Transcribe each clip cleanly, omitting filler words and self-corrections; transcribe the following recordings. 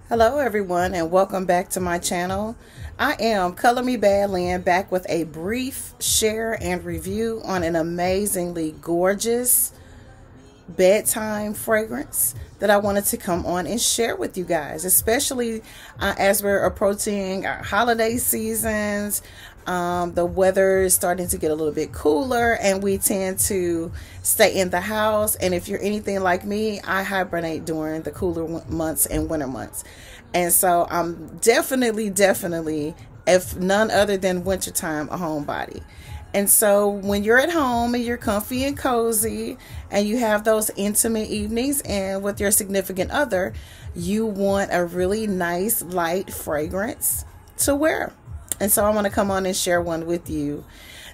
Hello everyone and welcome back to my channel. I am Color Me Bad Lynn, back with a brief share and review on an amazingly gorgeous bedtime fragrance that I wanted to come on and share with you guys, especially as we're approaching our holiday seasons. The weather is starting to get a little bit cooler and we tend to stay in the house. And if you're anything like me, I hibernate during the cooler months and winter months. And so I'm definitely, if none other than wintertime, a homebody. And so when you're at home and you're comfy and cozy and you have those intimate evenings and with your significant other, you want a really nice light fragrance to wear. And so I want to come on and share one with you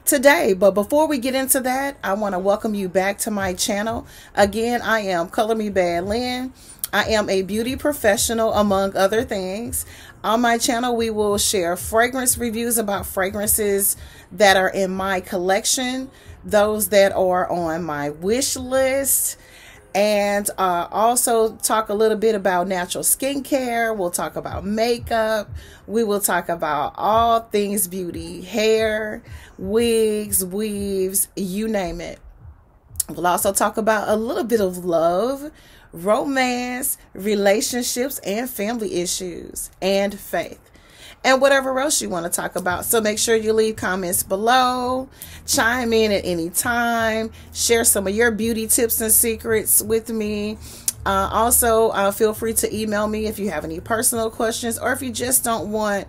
today. But before we get into that, I want to welcome you back to my channel. Again, I am Color Me Bad Lynn. I am a beauty professional, among other things. On my channel, we will share fragrance reviews about fragrances that are in my collection, those that are on my wish list, and also talk a little bit about natural skincare. We'll talk about makeup. We will talk about all things beauty, hair, wigs, weaves, you name it. We'll also talk about a little bit of love, romance, relationships, and family issues, and faith, and whatever else you want to talk about. So make sure you leave comments below, chime in at any time, share some of your beauty tips and secrets with me. Also, feel free to email me if you have any personal questions, or if you just don't want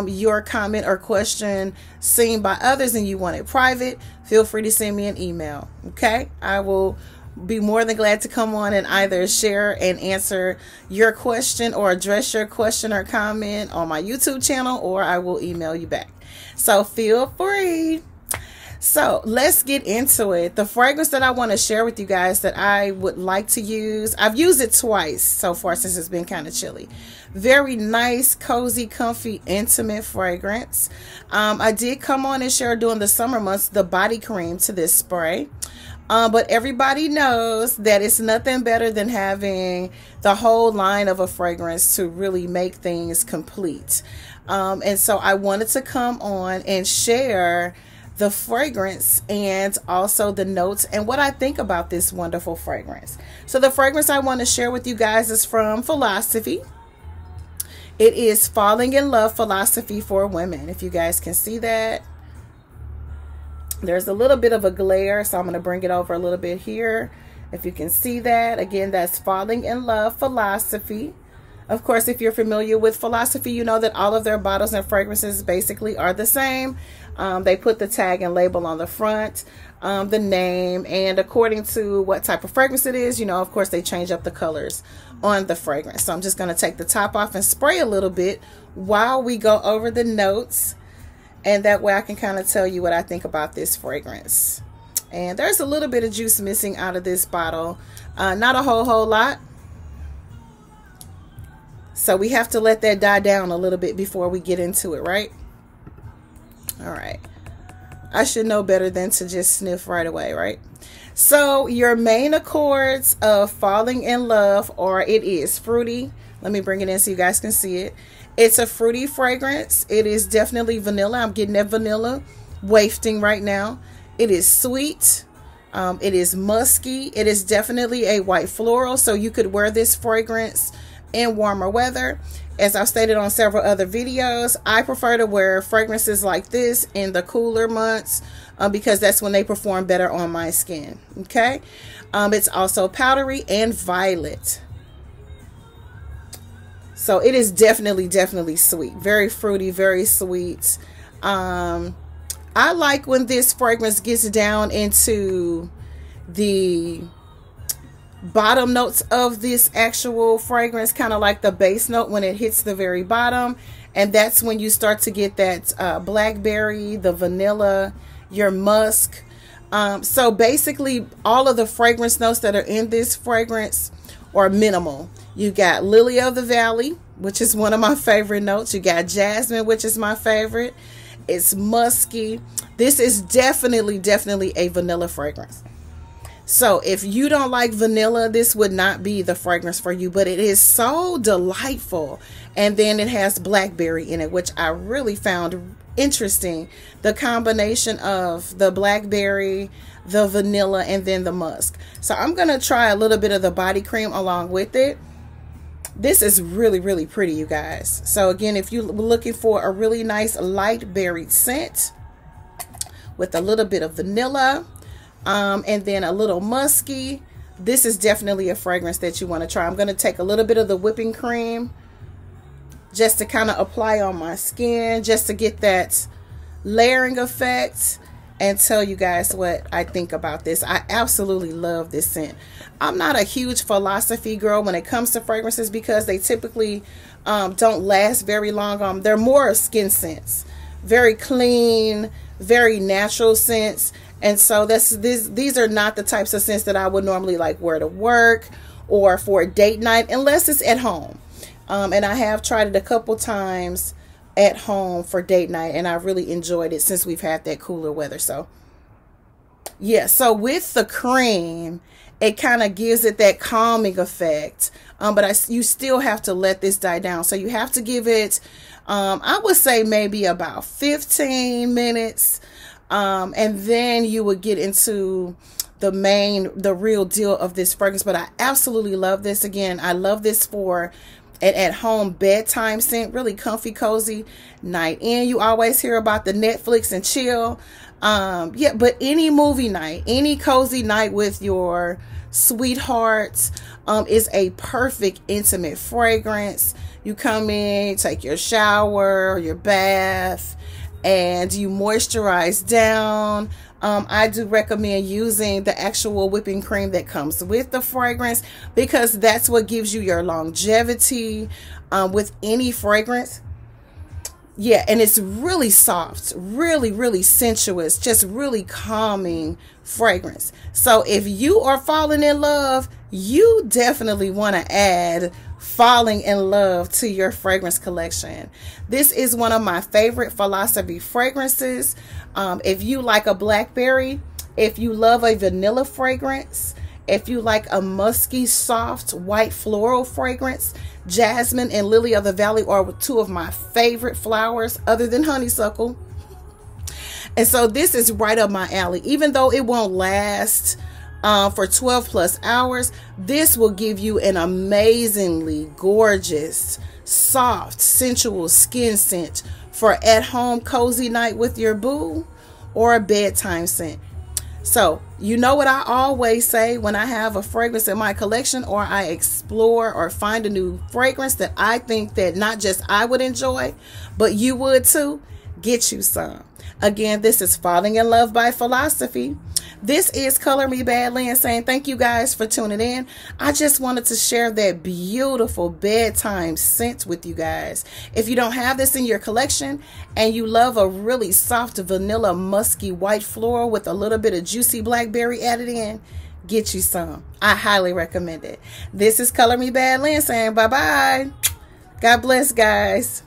your comment or question seen by others and you want it private, feel free to send me an email. Okay, I will be more than glad to come on and either share and answer your question or address your question or comment on my YouTube channel, or I will email you back. So feel free. So let's get into it. The fragrance that I want to share with you guys that I would like to use, I've used it twice so far since it's been kind of chilly. Very nice, cozy, comfy, intimate fragrance. I did come on and share during the summer months the body cream to this spray. But everybody knows that it's nothing better than having the whole line of a fragrance to really make things complete. And so I wanted to come on and share the fragrance and also the notes and what I think about this wonderful fragrance. So the fragrance I want to share with you guys is from Philosophy. It is Falling in Love Philosophy for Women. If you guys can see that. There's a little bit of a glare, so I'm going to bring it over a little bit here. If you can see that. Again, that's Falling in Love Philosophy. Of course, if you're familiar with Philosophy, you know that all of their bottles and fragrances basically are the same. They put the tag and label on the front, the name, and according to what type of fragrance it is, you know, of course, they change up the colors on the fragrance. So I'm just going to take the top off and spray a little bit while we go over the notes. And that way I can kind of tell you what I think about this fragrance. And there's a little bit of juice missing out of this bottle. Not a whole lot. So we have to let that die down a little bit before we get into it, right? All right. I should know better than to just sniff right away, right? So your main accords of Falling in Love are, it is fruity. Let me bring it in so you guys can see it. It's a fruity fragrance. It is definitely vanilla. I'm getting that vanilla wafting right now. It is sweet. It is musky. It is definitely a white floral. So you could wear this fragrance in warmer weather. As I've stated on several other videos, I prefer to wear fragrances like this in the cooler months because that's when they perform better on my skin. Okay. It's also powdery and violet. So it is definitely sweet. Very fruity, very sweet. I like when this fragrance gets down into the bottom notes of this actual fragrance, kind of like the base note when it hits the very bottom. And that's when you start to get that blackberry, the vanilla, your musk. So basically all of the fragrance notes that are in this fragrance are minimal. You got Lily of the Valley, which is one of my favorite notes. You got jasmine, which is my favorite. It's musky. This is definitely a vanilla fragrance. So if you don't like vanilla, this would not be the fragrance for you, but it is so delightful. And then it has blackberry in it, which I really found interesting. The combination of the blackberry, the vanilla, and then the musk. So I'm going to try a little bit of the body cream along with it. This is really, really pretty, you guys. So again, if you're looking for a really nice light berried scent with a little bit of vanilla, and then a little musky, this is definitely a fragrance that you want to try. I'm going to take a little bit of the whipping cream just to kind of apply on my skin, just to get that layering effect, and tell you guys what I think about this. I absolutely love this scent. I'm not a huge philosophy girl when it comes to fragrances because they typically don't last very long. They're more skin scents, very clean, very natural scents. And so these are not the types of scents that I would normally like wear to work or for a date night unless it's at home. And I have tried it a couple times at home for date night, and I really enjoyed it since we've had that cooler weather. So yeah, so with the cream, it kind of gives it that calming effect, but you still have to let this die down. So you have to give it I would say maybe about 15 minutes, and then you would get into the real deal of this fragrance. But I absolutely love this. Again, I love this for an at-home bedtime scent, really comfy, cozy night in. You always hear about the Netflix and chill. Yeah, but any movie night, any cozy night with your sweethearts is a perfect intimate fragrance. You come in, take your shower, your bath, and you moisturize down. I do recommend using the actual whipping cream that comes with the fragrance because that's what gives you your longevity with any fragrance. Yeah, and it's really soft, really, really sensuous, just really calming fragrance. So if you are falling in love, you definitely want to add falling in love to your fragrance collection. This is one of my favorite philosophy fragrances. If you like a blackberry, if you love a vanilla fragrance, if you like a musky, soft, white floral fragrance, jasmine and lily of the valley are two of my favorite flowers other than honeysuckle. And so this is right up my alley. Even though it won't last for 12 plus hours, this will give you an amazingly gorgeous, soft, sensual skin scent for at home cozy night with your boo or a bedtime scent. So you know what I always say when I have a fragrance in my collection, or I explore or find a new fragrance that I think that not just I would enjoy, but you would too, get you some. Again, this is Falling in Love by Philosophy. This is Color Me Bad Lynn saying thank you guys for tuning in. I just wanted to share that beautiful bedtime scent with you guys. If you don't have this in your collection and you love a really soft vanilla musky white floral with a little bit of juicy blackberry added in, get you some. I highly recommend it. This is Color Me Bad Lynn saying bye-bye. God bless, guys.